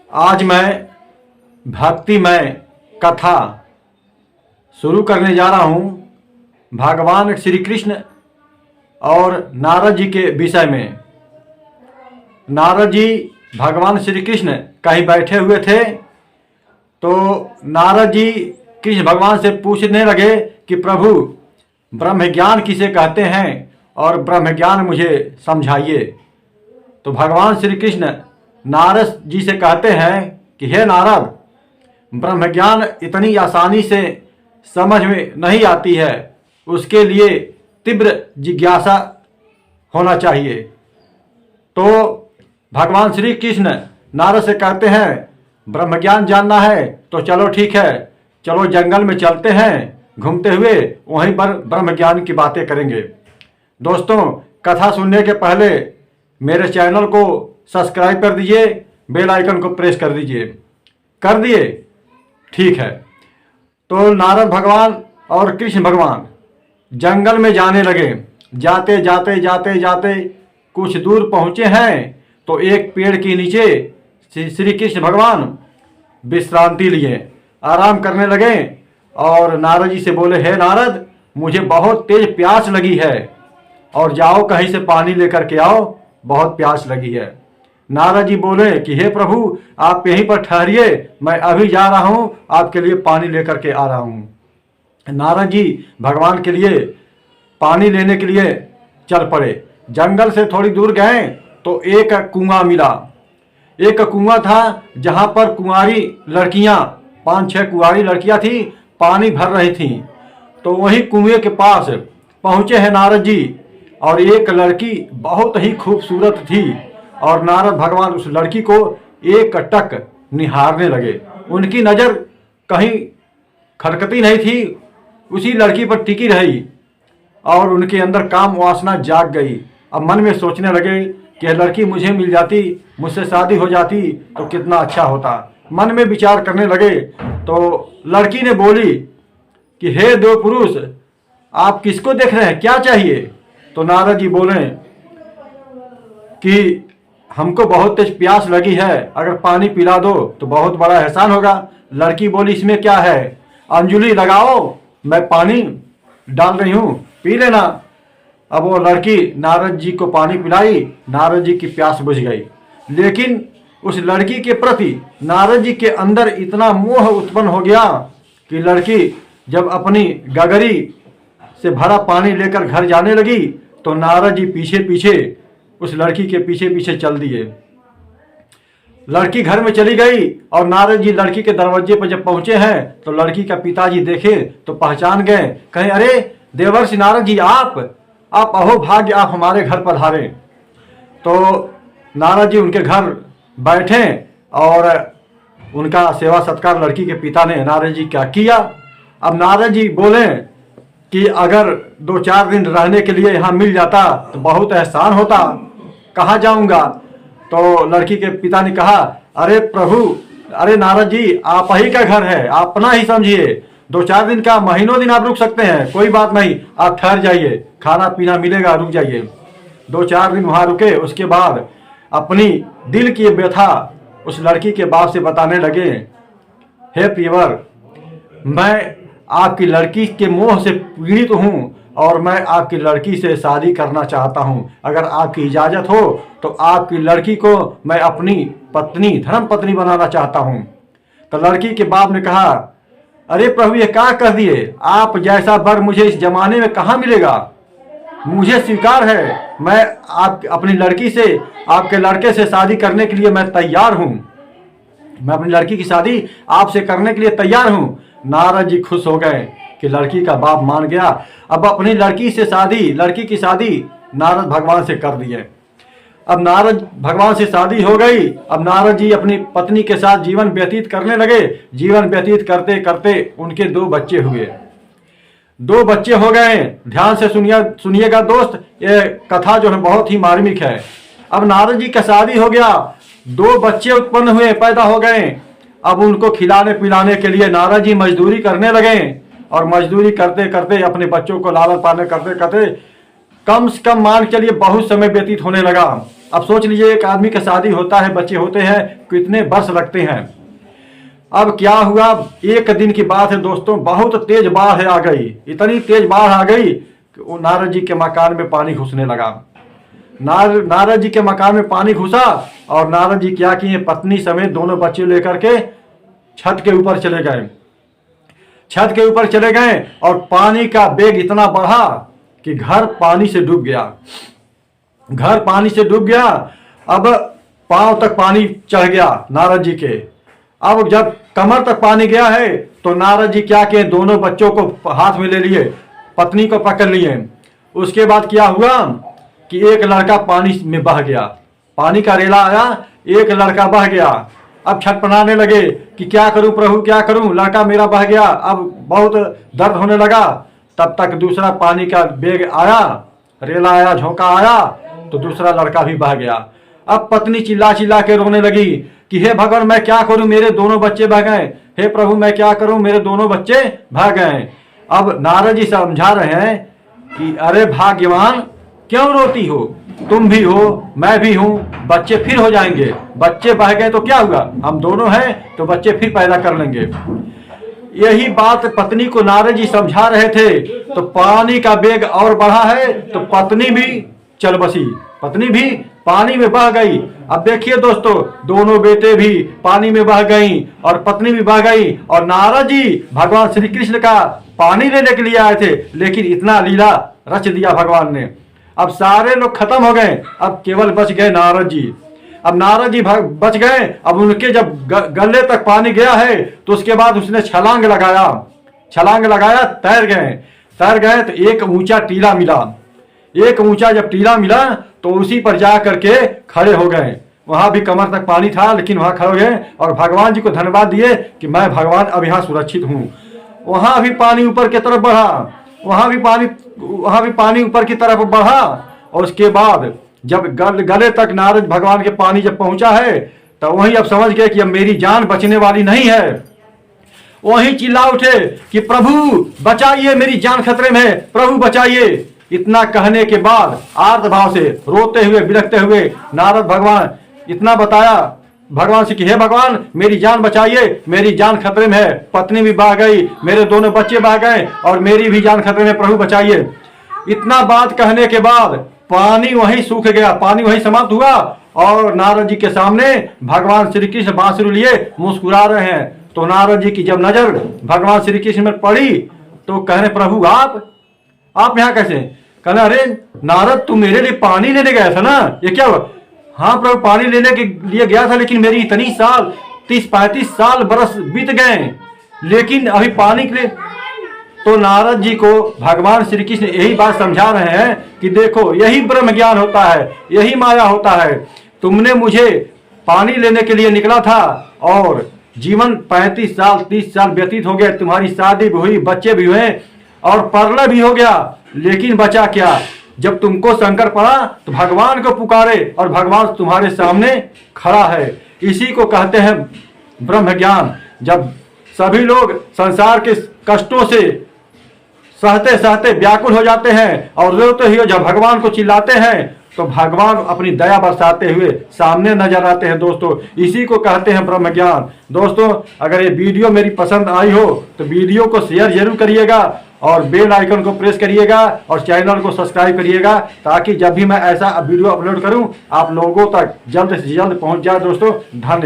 आज मैं भक्तिमय कथा शुरू करने जा रहा हूँ भगवान श्री कृष्ण और नारद जी के विषय में। नारद जी भगवान श्री कृष्ण कहीं बैठे हुए थे तो नारद जी कृष्ण भगवान से पूछने लगे कि प्रभु ब्रह्म ज्ञान किसे कहते हैं और ब्रह्म ज्ञान मुझे समझाइए। तो भगवान श्री कृष्ण नारद जी से कहते हैं कि हे नारद, ब्रह्म ज्ञान इतनी आसानी से समझ में नहीं आती है, उसके लिए तीव्र जिज्ञासा होना चाहिए। तो भगवान श्री कृष्ण नारद से कहते हैं ब्रह्म ज्ञान जानना है तो चलो ठीक है, चलो जंगल में चलते हैं, घूमते हुए वहीं पर ब्रह्म ज्ञान की बातें करेंगे। दोस्तों, कथा सुनने के पहले मेरे चैनल को सब्सक्राइब कर दीजिए, बेल आइकन को प्रेस कर दीजिए। कर दिए? ठीक है। तो नारद भगवान और कृष्ण भगवान जंगल में जाने लगे। जाते जाते जाते जाते कुछ दूर पहुँचे हैं तो एक पेड़ के नीचे श्री कृष्ण भगवान विश्रांति लिए, आराम करने लगे और नारद जी से बोले, हे नारद, मुझे बहुत तेज प्यास लगी है और जाओ कहीं से पानी लेकर के आओ, बहुत प्यास लगी है। नारद जी बोले कि हे प्रभु, आप यहीं पर ठहरिए, मैं अभी जा रहा हूँ, आपके लिए पानी लेकर के आ रहा हूँ। नारद जी भगवान के लिए पानी लेने के लिए चल पड़े। जंगल से थोड़ी दूर गए तो एक कुआं मिला। एक कुआं था जहाँ पर कुंवारी लड़कियाँ, 5-6 कुंवारी लड़कियाँ थी, पानी भर रही थीं। तो वही कुएं के पास पहुँचे हैं नारद जी और एक लड़की बहुत ही खूबसूरत थी और नारद भगवान उस लड़की को एक टक निहारने लगे। उनकी नज़र कहीं खटकती नहीं थी, उसी लड़की पर टिकी रही और उनके अंदर काम वासना जाग गई। अब मन में सोचने लगे कि लड़की मुझे मिल जाती, मुझसे शादी हो जाती तो कितना अच्छा होता। मन में विचार करने लगे तो लड़की ने बोली कि हे दो पुरुष, आप किसको देख रहे हैं, क्या चाहिए? तो नारद जी बोले कि हमको बहुत तेज प्यास लगी है, अगर पानी पिला दो तो बहुत बड़ा एहसान होगा। लड़की बोली, इसमें क्या है, अंजलि लगाओ, मैं पानी डाल रही हूँ, पी लेना। अब वो लड़की नारद जी को पानी पिलाई, नारद जी की प्यास बुझ गई। लेकिन उस लड़की के प्रति नारद जी के अंदर इतना मोह उत्पन्न हो गया कि लड़की जब अपनी गगरी से भरा पानी लेकर घर जाने लगी तो नारद जी पीछे पीछे उस लड़की के पीछे पीछे चल दिए। लड़की घर में चली गई और नारद जी लड़की के दरवाजे पर जब पहुंचे हैं तो लड़की का पिताजी देखे तो पहचान गए, कहे अरे देवर्षि नारद जी, आप अहो भाग्य, आप हमारे घर पधारे। तो नारद जी उनके घर बैठे और उनका सेवा सत्कार लड़की के पिता ने नारद जी क्या किया। अब नारद जी बोले कि अगर 2-4 दिन रहने के लिए यहाँ मिल जाता तो बहुत एहसान होता, कहाँ जाऊँगा। तो लड़की के पिता ने कहा, अरे प्रभु, अरे नारद जी, आप ही का घर है, आप अपना ही समझिए, 2-4 दिन का, महीनों दिन आप रुक सकते हैं, कोई बात नहीं, आप ठहर जाइए, खाना पीना मिलेगा, रुक जाइए। 2-4 दिन वहाँ रुके। उसके बाद अपनी दिल की व्यथा उस लड़की के बाप से बताने लगे, हे प्रियवर, मैं आपकी लड़की के मोह से पीड़ित हूँ और मैं आपकी लड़की से शादी करना चाहता हूँ। अगर आपकी इजाज़त हो तो आपकी लड़की को मैं अपनी पत्नी, धर्म पत्नी बनाना चाहता हूँ। तो लड़की के बाप ने कहा, अरे प्रभु, ये क्या कर दिए, आप जैसा वर मुझे इस जमाने में कहाँ मिलेगा, मुझे स्वीकार है, मैं आप अपनी लड़की से, आपके लड़के से शादी करने के लिए मैं तैयार हूँ, मैं अपनी लड़की की शादी आपसे करने के लिए तैयार हूँ। नारद जी खुश हो गए कि लड़की का बाप मान गया। अब अपनी लड़की की शादी नारद भगवान से कर दिए। अब नारद भगवान से शादी हो गई। अब नारद जी अपनी पत्नी के साथ जीवन व्यतीत करने लगे। जीवन व्यतीत करते करते उनके 2 बच्चे हुए। 2 बच्चे हो गए। ध्यान से सुनिएगा दोस्त, ये कथा जो है बहुत ही मार्मिक है। अब नारद जी का शादी हो गया, 2 बच्चे उत्पन्न हुए, पैदा हो गए। अब उनको खिलाने पिलाने के लिए नारद जी मजदूरी करने लगे और मजदूरी करते करते अपने बच्चों को लालन पालन करते करते कम से कम मान चलिए बहुत समय व्यतीत होने लगा। अब सोच लीजिए, एक आदमी का शादी होता है, बच्चे होते हैं, कितने वर्ष लगते हैं। अब क्या हुआ, एक दिन की बात है दोस्तों, बहुत तेज बाढ़ आ गई। इतनी तेज बाढ़ आ गई कि वो नारद जी के मकान में पानी घुसने लगा। नारद जी के मकान में पानी घुसा और नारद जी क्या किए, पत्नी समेत दोनों बच्चे लेकर के छत के ऊपर चले गए। छत के ऊपर चले गए और पानी का वेग इतना बढ़ा कि घर पानी से डूब गया। घर पानी से डूब गया। अब पांव तक पानी चढ़ गया नारद जी के। अब जब कमर तक पानी गया है तो नारद जी क्या किए, दोनों बच्चों को हाथ में ले लिए, पत्नी को पकड़ लिए। उसके बाद क्या हुआ कि एक लड़का पानी में बह गया। पानी का रेला आया, एक लड़का बह गया। अब छटपटाने लगे कि क्या करूं प्रभु, क्या करूं, लड़का मेरा बह गया। अब बहुत दर्द होने लगा। तब तक दूसरा पानी का वेग आया, रेला आया, झोंका आया, तो दूसरा लड़का भी बह गया। अब पत्नी चिल्ला चिल्ला के रोने लगी कि हे भगवान मैं क्या करूं, मेरे दोनों बच्चे बह गए। हे प्रभु मैं क्या करूं, मेरे दोनों बच्चे बह गए। अब नारद जी समझा रहे हैं कि अरे भाग्यवान, क्यों रोती हो, तुम भी हो, मैं भी हूं, बच्चे फिर हो जाएंगे। बच्चे बह गए तो क्या हुआ, हम दोनों हैं तो बच्चे फिर पैदा कर लेंगे। यही बात पत्नी को नारद जी समझा रहे थे तो पानी का वेग और बढ़ा है तो पत्नी भी चल बसी, पत्नी भी पानी में बह गई। अब देखिए दोस्तों, दोनों बेटे भी पानी में बह गई और पत्नी भी बह गई। और नारद जी भगवान श्री कृष्ण का पानी लेने के लिए आए थे, लेकिन इतना लीला रच दिया भगवान ने। अब सारे लोग खत्म हो गए, अब केवल बच गए नारद जी। अब नारद जी बच गए। अब उनके जब गले तक पानी गया है तो उसके बाद उसने छलांग लगाया, तैर गए तो एक ऊंचा टीला मिला। एक ऊंचा जब टीला मिला तो उसी पर जा करके खड़े हो गए। वहां भी कमर तक पानी था, लेकिन वहां खड़े हो गए और भगवान जी को धन्यवाद दिए कि मैं भगवान अब यहाँ सुरक्षित हूँ। वहां भी पानी ऊपर की तरफ बढ़ा, वहां भी पानी ऊपर की तरफ बढ़ा। और उसके बाद जब गले तक नारद भगवान के पानी जब पहुंचा है तो वहीं अब समझ गए कि अब मेरी जान बचने वाली नहीं है। वहीं चिल्ला उठे कि प्रभु बचाइए, मेरी जान खतरे में है, प्रभु बचाइए। इतना कहने के बाद आर्त भाव से रोते हुए बिलखते हुए नारद भगवान इतना बताया भगवान से कि हे भगवान मेरी जान बचाइए, मेरी जान खतरे में है, पत्नी भी बह गई, मेरे दोनों बच्चे बह गए और मेरी भी जान खतरे में, प्रभु बचाइए। इतना बात कहने के बाद पानी वहीं सूख गया, पानी वहीं समाप्त हुआ और नारद जी के सामने भगवान श्री कृष्ण बांसुरी लिए मुस्कुरा रहे हैं। तो नारद जी की जब नजर भगवान श्री कृष्ण में पड़ी तो कहने प्रभु आप यहाँ कैसे? कहना अरे नारद तू मेरे लिए पानी लेने गया था ना, ये क्या हुआ? हाँ प्रभु पानी लेने के लिए गया था, लेकिन मेरी इतनी साल 30-35 साल बरस बीत गए, लेकिन अभी पानी के लिए। तो नारद जी को भगवान श्री कृष्ण यही बात समझा रहे हैं कि देखो यही ब्रह्म ज्ञान होता है, यही माया होता है। तुमने मुझे पानी लेने के लिए निकला था और जीवन 35 साल 30 साल व्यतीत हो गए, तुम्हारी शादी भी हुई, बच्चे भी हुए और परला भी हो गया, लेकिन बचा क्या? जब तुमको संकट पड़ा तो भगवान को पुकारे और भगवान तुम्हारे सामने खड़ा है। इसी को कहते हैं ब्रह्म ज्ञान। जब सभी लोग संसार के कष्टों से सहते सहते व्याकुल हो जाते हैं और रोते हुए जब भगवान को चिल्लाते हैं तो भगवान अपनी दया बरसाते हुए सामने नजर आते हैं। दोस्तों इसी को कहते हैं ब्रह्म ज्ञान। दोस्तों अगर ये वीडियो मेरी पसंद आई हो तो वीडियो को शेयर जरूर करिएगा और बेल आइकन को प्रेस करिएगा और चैनल को सब्सक्राइब करिएगा, ताकि जब भी मैं ऐसा वीडियो अपलोड करूं आप लोगों तक जल्द से जल्द पहुंच जाए। दोस्तों धन्यवाद।